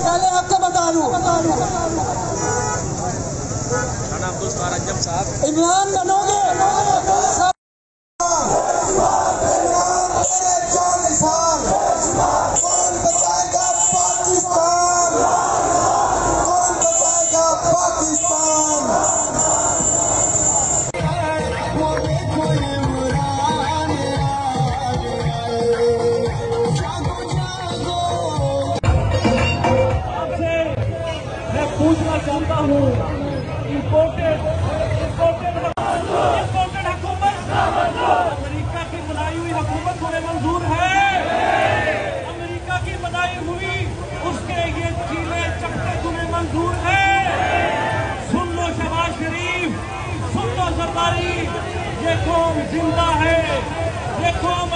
पहले आपको बता दूं, इमरान बनोगे कौन बचाएगा पाकिस्तान, कौन बचाएगा पाकिस्तान। मैं पूछना चाहता हूँ, इम्पोर्टेड हुकूमत अमेरिका की बनाई हुई हुकूमत को मंजूर है? अमेरिका की बनाई हुई उसके ये चीले चक्के तुम्हें मंजूर है? सुन लो शहबाज शरीफ, सुन लो जरदारी, ये कौम जिंदा है, ये कौम